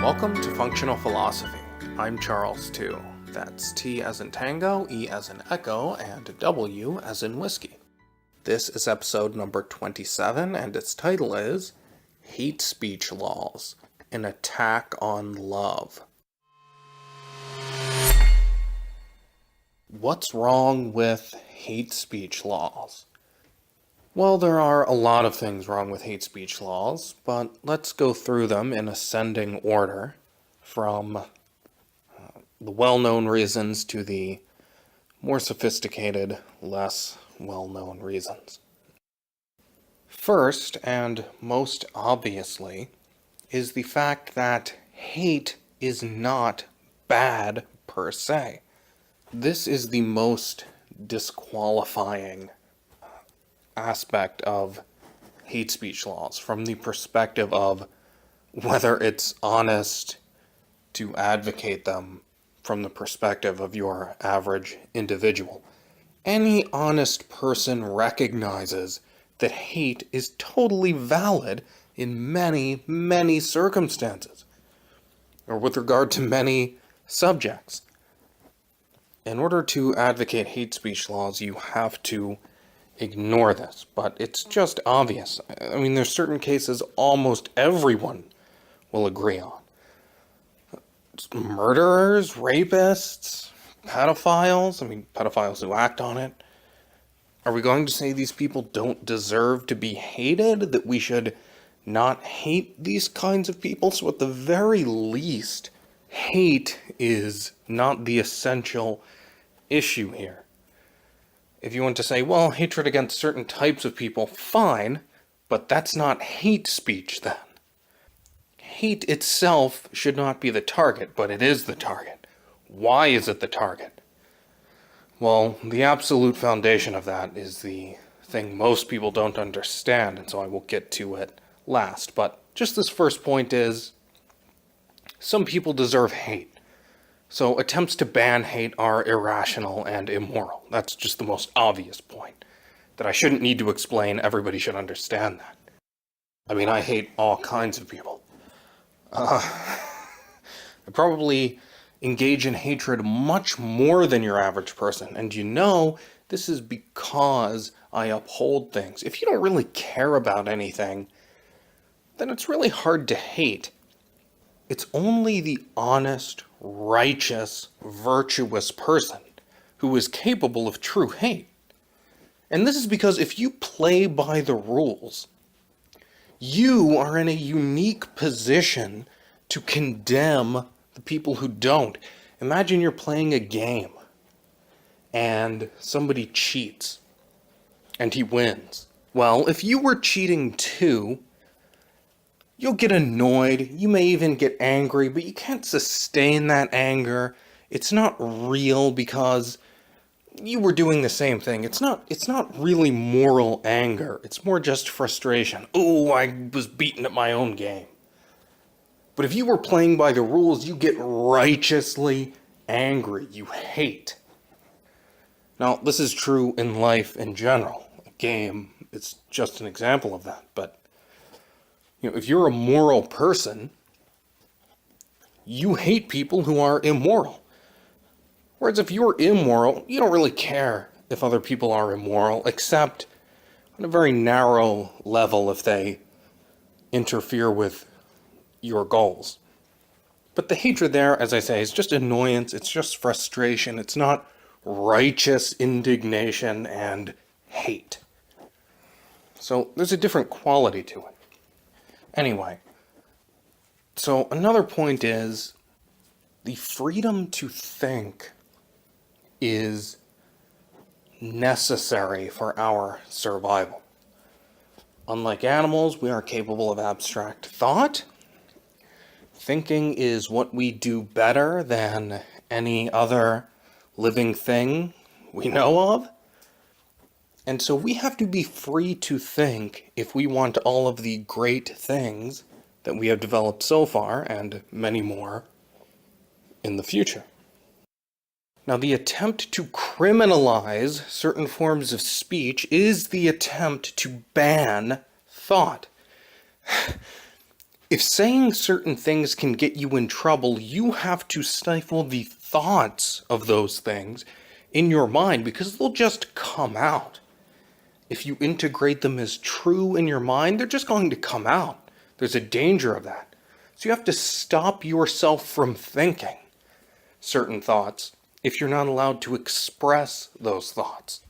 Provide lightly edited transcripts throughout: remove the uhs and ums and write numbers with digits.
Welcome to Functional Philosophy. I'm Charles Tew. That's T as in tango, E as in echo, and W as in whiskey. This is episode number 27, and its title is Hate Speech Laws, an Attack on Love. What's wrong with hate speech laws? Well, there are a lot of things wrong with hate speech laws, but let's go through them in ascending order from the well-known reasons to the more sophisticated, less well-known reasons. First, and most obviously, is the fact that hate is not bad per se. This is the most disqualifying aspect of hate speech laws from the perspective of whether it's honest to advocate them from the perspective of your average individual. Any honest person recognizes that hate is totally valid in many, many circumstances, or with regard to many subjects. In order to advocate hate speech laws, you have to ignore this, but it's just obvious. I mean, there's certain cases almost everyone will agree on. Murderers, rapists, pedophiles, pedophiles who act on it. Are we going to say these people don't deserve to be hated, that we should not hate these kinds of people? So at the very least, hate is not the essential issue here. If you want to say, well, hatred against certain types of people, fine, but that's not hate speech then. Hate itself should not be the target, but it is the target. Why is it the target? Well, the absolute foundation of that is the thing most people don't understand, and so I will get to it last. But just this first point is, some people deserve hate. So attempts to ban hate are irrational and immoral. That's just the most obvious point that I shouldn't need to explain. Everybody should understand that. I hate all kinds of people. I probably engage in hatred much more than your average person. And this is because I uphold things. If you don't really care about anything, then it's really hard to hate. It's only the honest, righteous, virtuous person who is capable of true hate. And this is because if you play by the rules, you are in a unique position to condemn the people who don't. Imagine you're playing a game and somebody cheats and he wins. Well, if you were cheating too, you'll get annoyed, you may even get angry, but you can't sustain that anger. It's not real because you were doing the same thing. It's not really moral anger. It's more just frustration. Oh, I was beaten at my own game. But if you were playing by the rules, you get righteously angry. You hate. Now, this is true in life in general. A game is just an example of that, but if you're a moral person, you hate people who are immoral. Whereas if you're immoral, you don't really care if other people are immoral, except on a very narrow level if they interfere with your goals. But the hatred there, as I say, is just annoyance, it's just frustration, it's not righteous indignation and hate. So there's a different quality to it. Anyway, so another point is the freedom to think is necessary for our survival. Unlike animals, we are capable of abstract thought. Thinking is what we do better than any other living thing we know of. And so we have to be free to think if we want all of the great things that we have developed so far, and many more in the future. Now, the attempt to criminalize certain forms of speech is the attempt to ban thought. If saying certain things can get you in trouble, you have to stifle the thoughts of those things in your mind because they'll just come out. If you integrate them as true in your mind, they're just going to come out. There's a danger of that. So you have to stop yourself from thinking certain thoughts if you're not allowed to express those thoughts.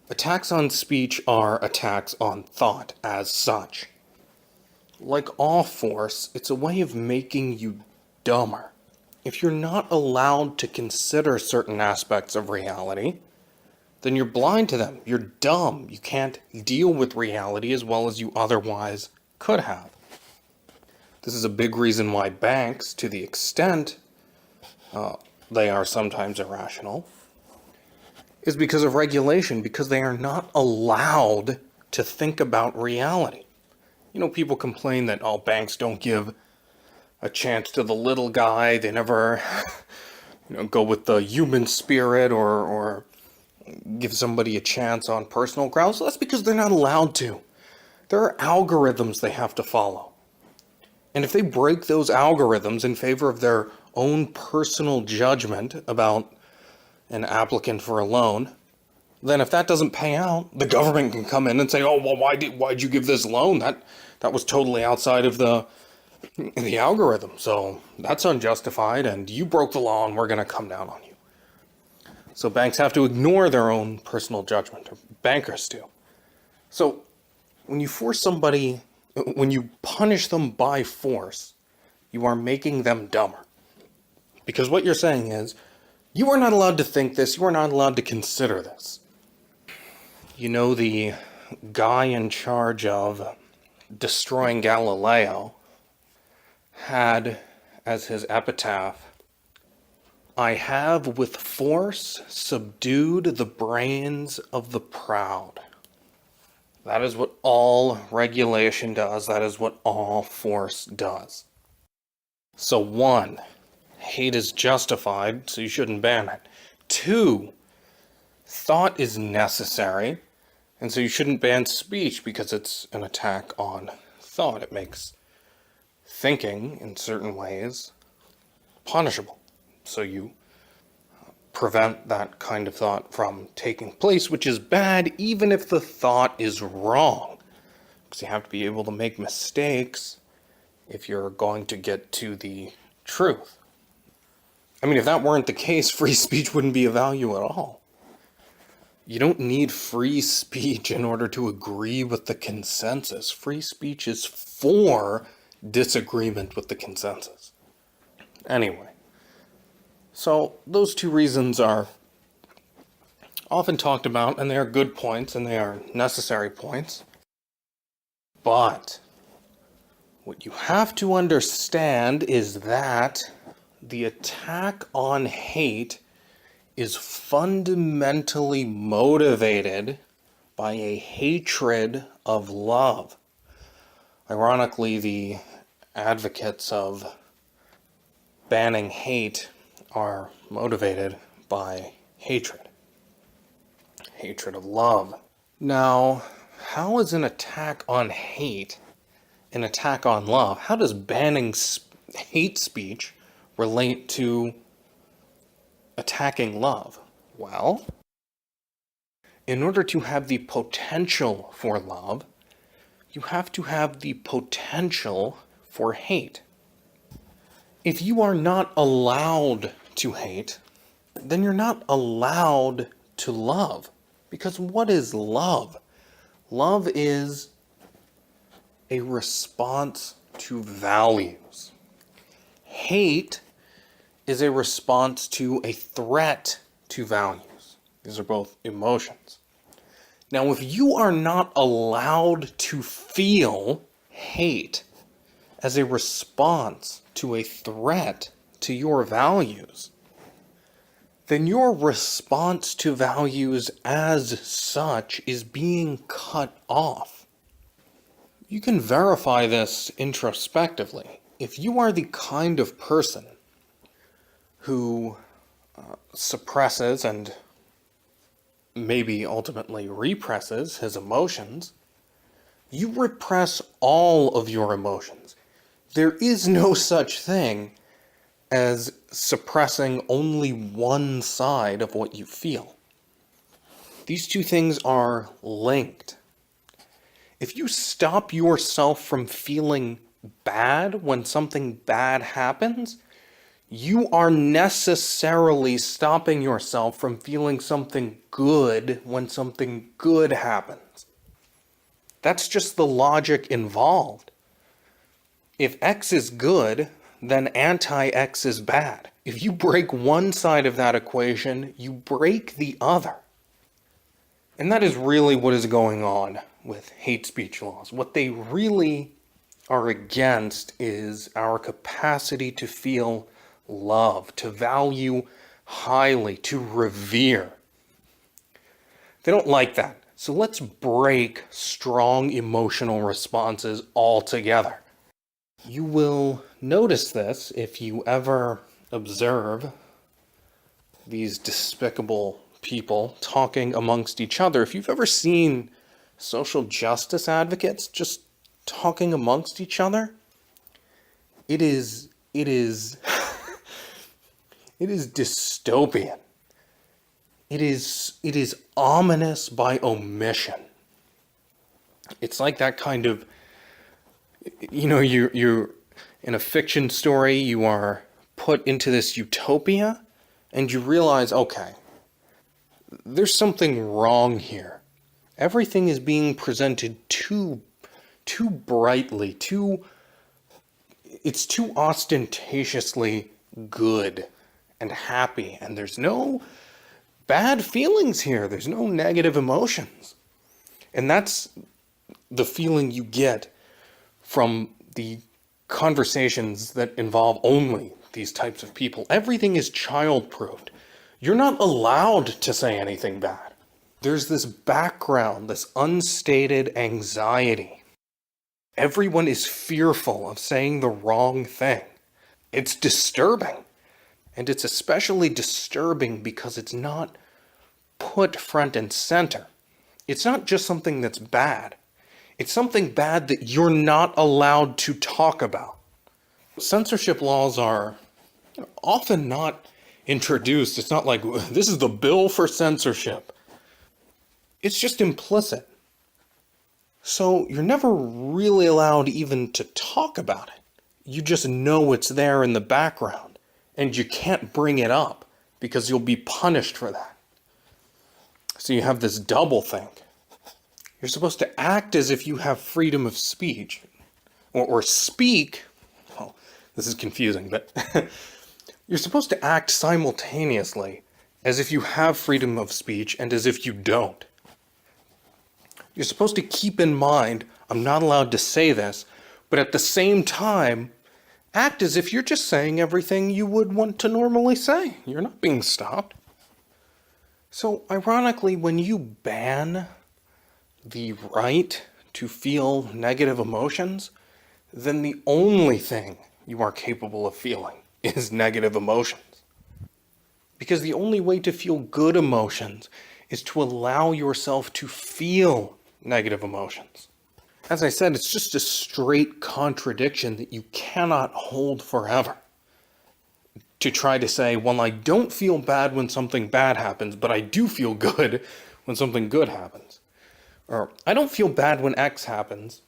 Attacks on speech are attacks on thought as such. Like all force, it's a way of making you dumber. If you're not allowed to consider certain aspects of reality, then you're blind to them. You're dumb. You can't deal with reality as well as you otherwise could have. This is a big reason why banks, to the extent they are sometimes irrational, is because of regulation, because they are not allowed to think about reality. You know, people complain that all banks don't give a chance to the little guy. They never go with the human spirit or give somebody a chance on personal grounds. So that's because they're not allowed to. There are algorithms they have to follow. And if they break those algorithms in favor of their own personal judgment about an applicant for a loan, then if that doesn't pay out, the government can come in and say, "Oh, well, why'd you give this loan? That was totally outside of the algorithm. So that's unjustified, and you broke the law, and we're going to come down on you." So banks have to ignore their own personal judgment, or bankers do. So when you punish them by force, you are making them dumber. Because what you're saying is, you are not allowed to think this, you are not allowed to consider this. You know, the guy in charge of destroying Galileo had as his epitaph, "I have with force subdued the brains of the proud." That is what all regulation does. That is what all force does. So 1, hate is justified, so you shouldn't ban it. 2, thought is necessary, and so you shouldn't ban speech because it's an attack on thought. It makes thinking, in certain ways, punishable. So you prevent that kind of thought from taking place, which is bad even if the thought is wrong. Because you have to be able to make mistakes if you're going to get to the truth. I mean, if that weren't the case, free speech wouldn't be of value at all. You don't need free speech in order to agree with the consensus. Free speech is for disagreement with the consensus. Anyway, so those 2 reasons are often talked about, and they are good points, and they are necessary points. But what you have to understand is that the attack on hate is fundamentally motivated by a hatred of love. Ironically, the advocates of banning hate are motivated by hatred. Hatred of love. Now, how is an attack on hate an attack on love? How does banning hate speech relate to attacking love? Well, in order to have the potential for love, you have to have the potential for hate. If you are not allowed to hate, then you're not allowed to love. Because what is love? Love is a response to values. Hate is a response to a threat to values. These are both emotions. Now, if you are not allowed to feel hate as a response to a threat to your values, then your response to values as such is being cut off. You can verify this introspectively. If you are the kind of person who suppresses and maybe ultimately represses his emotions, You repress all of your emotions. There is no such thing as suppressing only one side of what you feel. These two things are linked. If you stop yourself from feeling bad when something bad happens, you are necessarily stopping yourself from feeling something good when something good happens. That's just the logic involved. If X is good, then anti-X is bad. If you break one side of that equation, you break the other. And that is really what is going on with hate speech laws. What they really are against is our capacity to feel love, to value highly, to revere. They don't like that. So let's break strong emotional responses altogether. You will notice this if you ever observe these despicable people talking amongst each other. If you've ever seen social justice advocates just talking amongst each other, it is it is dystopian. It is ominous by omission. It's like that kind of, you're in a fiction story, you are put into this utopia, and you realize, okay, there's something wrong here. Everything is being presented too brightly, it's too ostentatiously good and happy, and there's no bad feelings here. There's no negative emotions. And that's the feeling you get from the conversations that involve only these types of people. Everything is child-proofed. You're not allowed to say anything bad. There's this background, this unstated anxiety. Everyone is fearful of saying the wrong thing. It's disturbing. And it's especially disturbing because it's not put front and center. It's not just something that's bad. It's something bad that you're not allowed to talk about. Censorship laws are often not introduced. It's not like, this is the bill for censorship. It's just implicit. So you're never really allowed even to talk about it. You just know it's there in the background, and you can't bring it up because you'll be punished for that. So you have this double think. You're supposed to act as if you have freedom of speech, or speak. Well, this is confusing, but you're supposed to act simultaneously as if you have freedom of speech and as if you don't. You're supposed to keep in mind, I'm not allowed to say this, but at the same time, act as if you're just saying everything you would want to normally say. You're not being stopped. So, ironically, when you ban the right to feel negative emotions, then the only thing you are capable of feeling is negative emotions. Because the only way to feel good emotions is to allow yourself to feel negative emotions. As I said, it's just a straight contradiction that you cannot hold forever. To try to say, well, I don't feel bad when something bad happens, but I do feel good when something good happens. Or, I don't feel bad when X happens,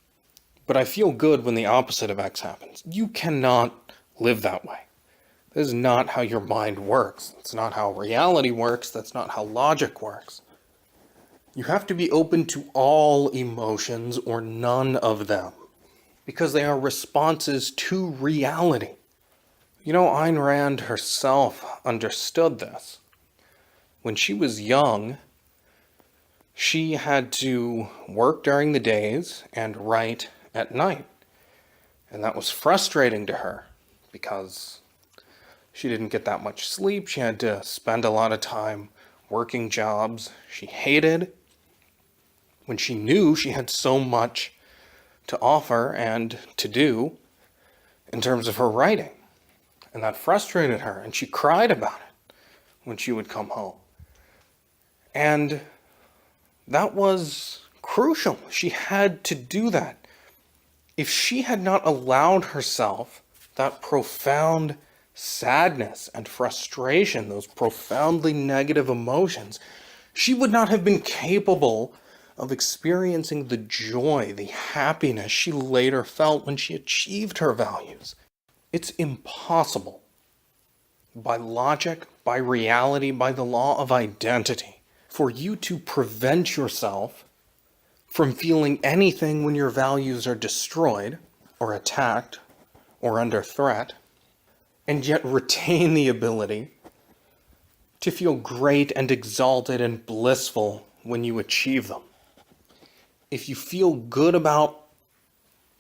but I feel good when the opposite of X happens. You cannot live that way. This is not how your mind works. It's not how reality works. That's not how logic works. You have to be open to all emotions or none of them, because they are responses to reality. Ayn Rand herself understood this. When she was young, she had to work during the days and write at night. And that was frustrating to her because she didn't get that much sleep. She had to spend a lot of time working jobs she hated when she knew she had so much to offer and to do in terms of her writing. And that frustrated her, and she cried about it when she would come home. And that was crucial. She had to do that. If she had not allowed herself that profound sadness and frustration, those profoundly negative emotions, she would not have been capable of experiencing the joy, the happiness she later felt when she achieved her values. It's impossible, by logic, by reality, by the law of identity, for you to prevent yourself from feeling anything when your values are destroyed, or attacked, or under threat, and yet retain the ability to feel great and exalted and blissful when you achieve them. If you feel good about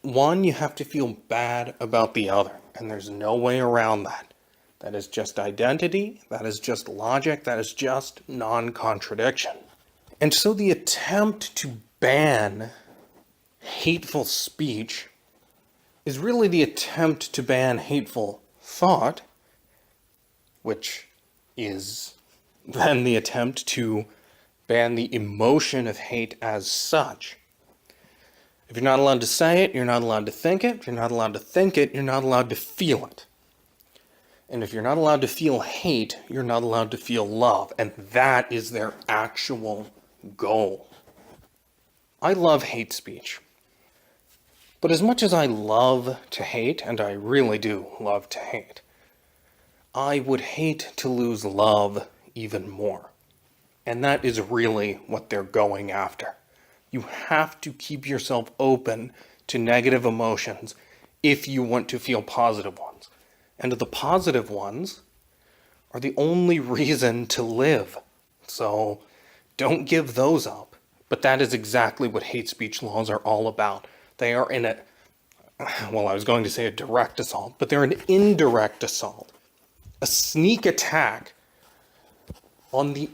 one, you have to feel bad about the other, and there's no way around that. That is just identity, that is just logic, that is just non-contradiction. And so the attempt to ban hateful speech is really the attempt to ban hateful thought, which is then the attempt to ban the emotion of hate as such. If you're not allowed to say it, you're not allowed to think it. If you're not allowed to think it, you're not allowed to feel it. And if you're not allowed to feel hate, you're not allowed to feel love. And that is their actual goal. I love hate speech. But as much as I love to hate, and I really do love to hate, I would hate to lose love even more. And that is really what they're going after. You have to keep yourself open to negative emotions if you want to feel positive ones. And the positive ones are the only reason to live. So don't give those up. But that is exactly what hate speech laws are all about. They are I was going to say a direct assault, but they're an indirect assault. A sneak attack on the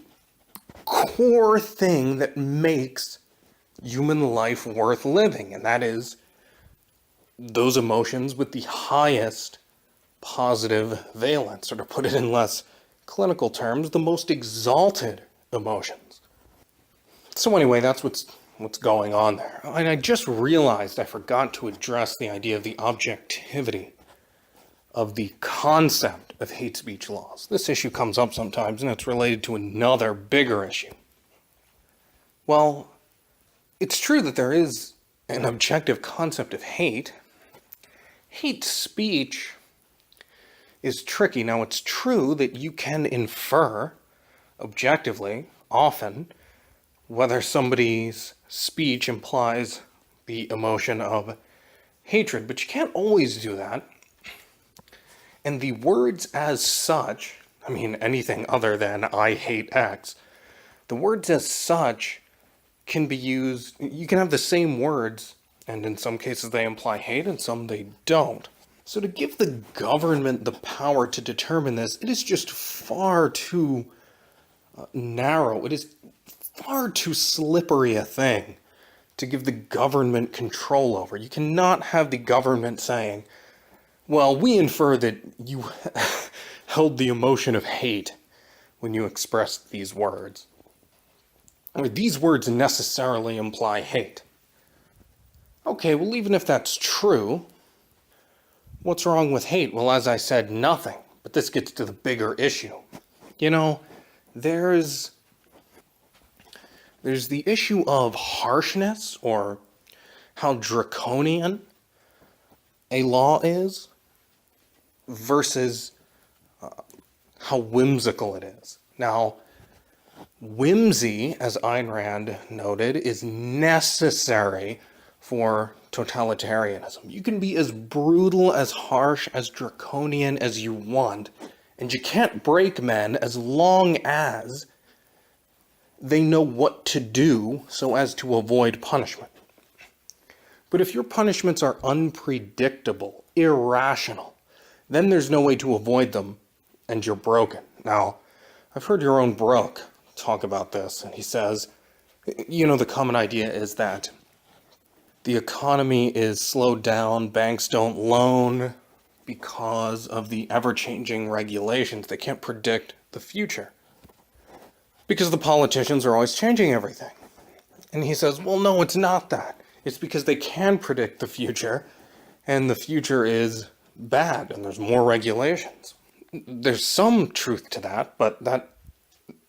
core thing that makes human life worth living, and that is those emotions with the highest positive valence, or to put it in less clinical terms, the most exalted emotions. So anyway, that's what's going on there. And I just realized I forgot to address the idea of the objectivity of the concept of hate speech laws. This issue comes up sometimes, and it's related to another bigger issue. Well, it's true that there is an objective concept of hate. Hate speech is tricky. Now, it's true that you can infer objectively, often, whether somebody's speech implies the emotion of hatred, but you can't always do that. And the words as such, anything other than I hate X, the words as such can be used, you can have the same words, and in some cases they imply hate, and some they don't. So to give the government the power to determine this, it is just far too narrow. It is far too slippery a thing to give the government control over. You cannot have the government saying, well, we infer that you held the emotion of hate when you expressed these words. These words necessarily imply hate. Okay, well, even if that's true, what's wrong with hate? Well, as I said, nothing. But this gets to the bigger issue. There's the issue of harshness, or how draconian a law is, versus how whimsical it is. Now, whimsy, as Ayn Rand noted, is necessary for totalitarianism. You can be as brutal, as harsh, as draconian as you want, and you can't break men as long as they know what to do so as to avoid punishment. But if your punishments are unpredictable, irrational, then there's no way to avoid them, and you're broken. Now, I've heard your own Brooke talk about this, and he says, the common idea is that the economy is slowed down, banks don't loan because of the ever-changing regulations. They can't predict the future because the politicians are always changing everything. And he says, well, no, it's not that. It's because they can predict the future, and the future is bad, and there's more regulations. There's some truth to that, but that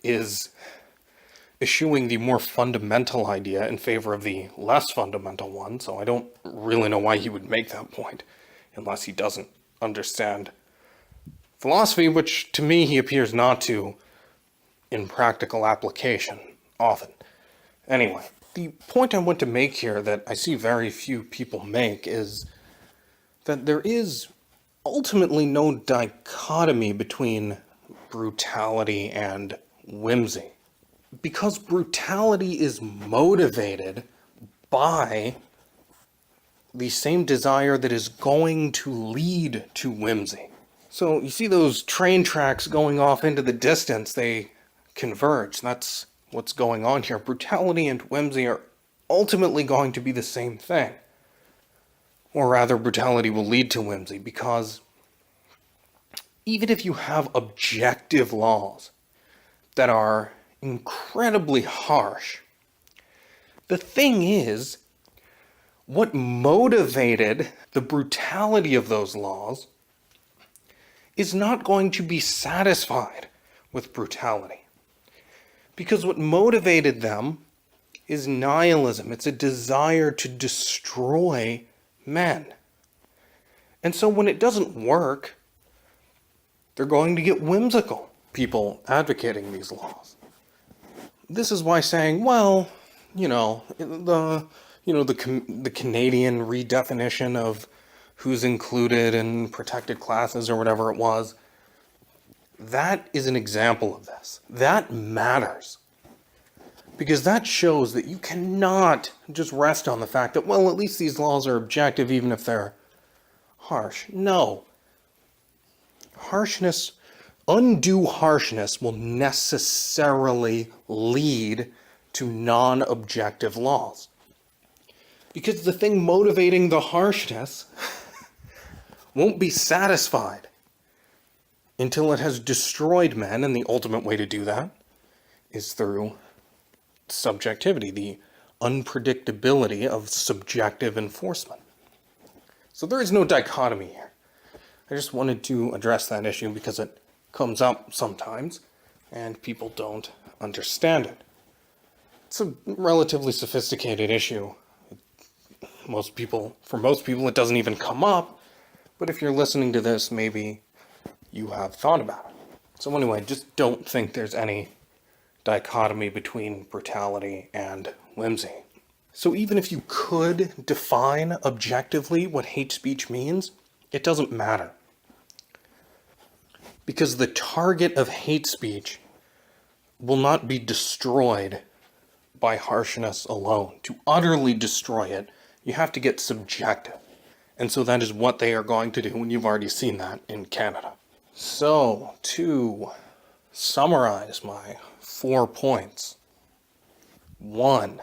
is eschewing the more fundamental idea in favor of the less fundamental one, so I don't really know why he would make that point, unless he doesn't understand philosophy, which to me he appears not to in practical application often. Anyway, the point I want to make here that I see very few people make is that there is ultimately no dichotomy between brutality and whimsy. Because brutality is motivated by the same desire that is going to lead to whimsy. So you see those train tracks going off into the distance, they converge. That's what's going on here. Brutality and whimsy are ultimately going to be the same thing. Or rather, brutality will lead to whimsy, because even if you have objective laws that are incredibly harsh, the thing is, what motivated the brutality of those laws is not going to be satisfied with brutality. Because what motivated them is nihilism. It's a desire to destroy men. And so when it doesn't work, they're going to get whimsical, people advocating these laws. This is why saying, well, the Canadian redefinition of who's included in protected classes or whatever it was, that is an example of this. That matters. Because that shows that you cannot just rest on the fact that, well, at least these laws are objective even if they're harsh. No. Undue harshness will necessarily lead to non-objective laws. Because the thing motivating the harshness won't be satisfied until it has destroyed men, and the ultimate way to do that is through subjectivity, the unpredictability of subjective enforcement. So there is no dichotomy here. I just wanted to address that issue because it comes up sometimes and people don't understand it. It's a relatively sophisticated issue. For most people, it doesn't even come up, but if you're listening to this, maybe you have thought about it. So anyway, just don't think there's any dichotomy between brutality and whimsy. So even if you could define objectively what hate speech means, it doesn't matter. Because the target of hate speech will not be destroyed by harshness alone. To utterly destroy it, you have to get subjective. And so that is what they are going to do, and you've already seen that in Canada. So, to summarize my 4 points. 1.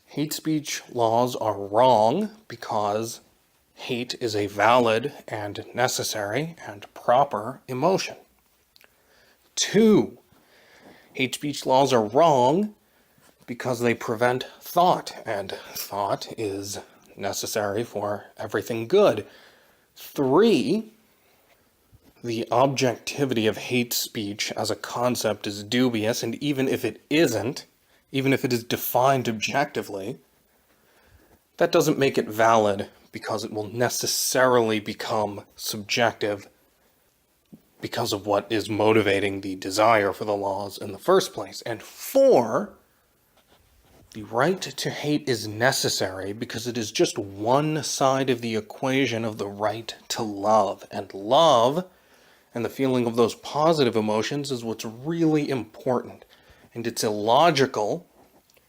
Hate speech laws are wrong because hate is a valid and necessary and proper emotion. 2. Hate speech laws are wrong because they prevent thought, and thought is necessary for everything good. 3. The objectivity of hate speech as a concept is dubious, and even if it isn't, even if it is defined objectively, that doesn't make it valid because it will necessarily become subjective because of what is motivating the desire for the laws in the first place. And 4, the right to hate is necessary because it is just one side of the equation of the right to love. And love, and the feeling of those positive emotions, is what's really important. And it's illogical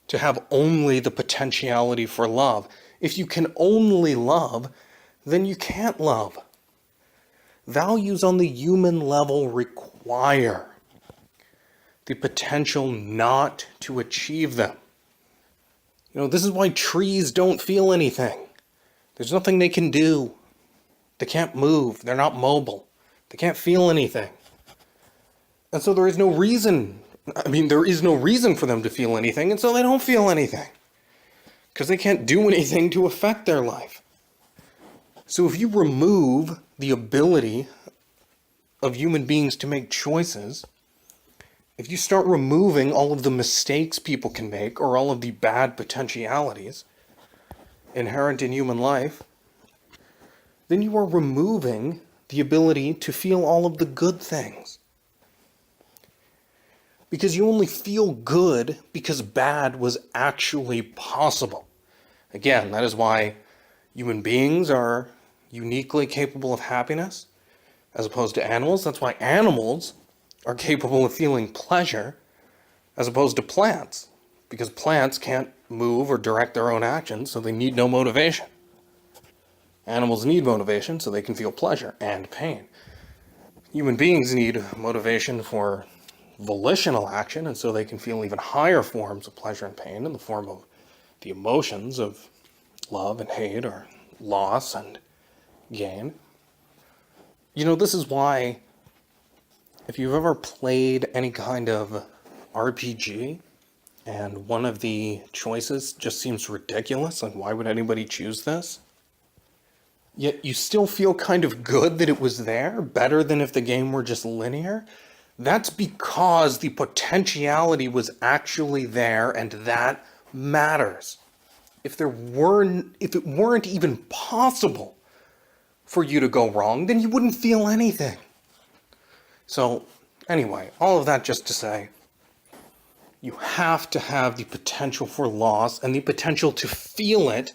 to have only the potentiality for love. If you can only love, then you can't love. Values on the human level require the potential not to achieve them. This is why trees don't feel anything. There's nothing they can do. They can't move. They're not mobile. They can't feel anything. And so there is no reason I mean, there is no reason for them to feel anything, and so they don't feel anything. Because they can't do anything to affect their life. So if you remove the ability of human beings to make choices, if you start removing all of the mistakes people can make, or all of the bad potentialities inherent in human life, then you are removing the ability to feel all of the good things. Because you only feel good because bad was actually possible. Again, that is why human beings are uniquely capable of happiness as opposed to animals. That's why animals are capable of feeling pleasure as opposed to plants. Because plants can't move or direct their own actions, so they need no motivation. Animals need motivation so they can feel pleasure and pain. Human beings need motivation for volitional action, and so they can feel even higher forms of pleasure and pain in the form of the emotions of love and hate, or loss and gain. You know, this is why, if you've ever played any kind of RPG, and one of the choices just seems ridiculous, like why would anybody choose this? Yet you still feel kind of good that it was there, better than if the game were just linear. That's because the potentiality was actually there, and that matters. If it weren't even possible for you to go wrong, then you wouldn't feel anything. So, anyway, all of that just to say, you have to have the potential for loss and the potential to feel it,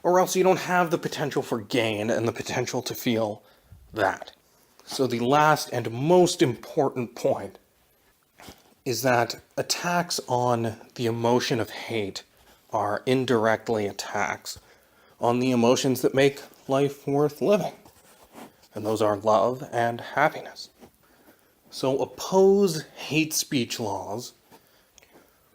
or else you don't have the potential for gain and the potential to feel that. So the last and most important point is that attacks on the emotion of hate are indirectly attacks on the emotions that make life worth living. And those are love and happiness. So oppose hate speech laws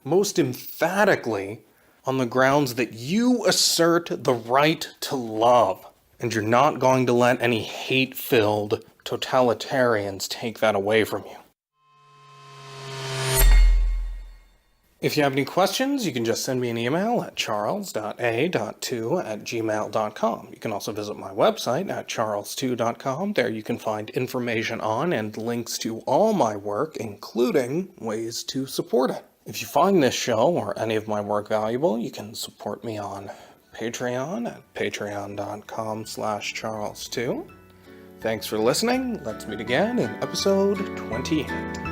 most emphatically on the grounds that you assert the right to love, and you're not going to let any hate-filled totalitarians take that away from you. If you have any questions, you can just send me an email at charles.a.2@gmail.com. You can also visit my website at charlestew.com. There you can find information on and links to all my work, including ways to support it. If you find this show or any of my work valuable, you can support me on Patreon at patreon.com/charlestew. Thanks for listening. Let's meet again in episode 28.